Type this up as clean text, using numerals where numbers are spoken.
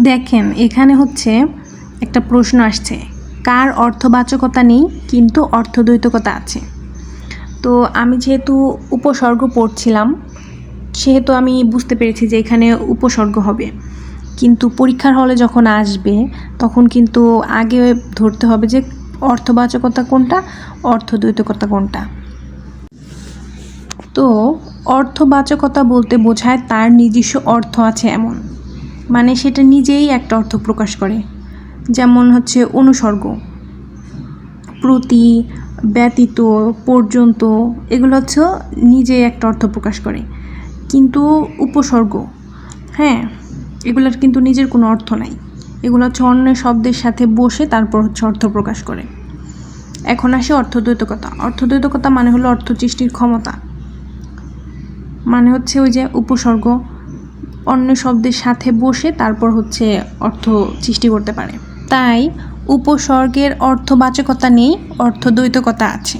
দেখেন এখানে হচ্ছে একটা প্রশ্ন আসছে, কার অর্থবাচকতা নেই কিন্তু অর্থদ্বৈতকতা আছে। তো আমি যেহেতু উপসর্গ পড়ছিলাম সেহেতু আমি বুঝতে পেরেছি যে এখানে উপসর্গ হবে, কিন্তু পরীক্ষার হলে যখন আসবে তখন কিন্তু আগে ধরতে হবে যে অর্থবাচকতা কোনটা, অর্থদ্বৈতকতা কোনটা। তো অর্থবাচকতা বলতে বোঝায় তার নিজস্ব অর্থ আছে এমন, মানে সেটা নিজেই একটা অর্থ প্রকাশ করে। যেমন হচ্ছে অনুসর্গ, প্রতি, ব্যতীত, পর্যন্ত, এগুলো হচ্ছে নিজেই একটা অর্থ প্রকাশ করে। কিন্তু উপসর্গ, হ্যাঁ, এগুলোর কিন্তু নিজের কোনো অর্থ নাই, এগুলো হচ্ছে অন্য শব্দের সাথে বসে তারপর হচ্ছে অর্থ প্রকাশ করে। এখন আসে অর্থদ্বৈতকতা। অর্থদ্বৈতকতা মানে হলো অর্থ সৃষ্টির ক্ষমতা, মানে হচ্ছে ওই যে উপসর্গ অন্য শব্দের সাথে বসে তারপর হচ্ছে অর্থ সৃষ্টি করতে পারে। তাই উপসর্গের অর্থবাচকতা নেই, অর্থদ্বৈতকতা আছে।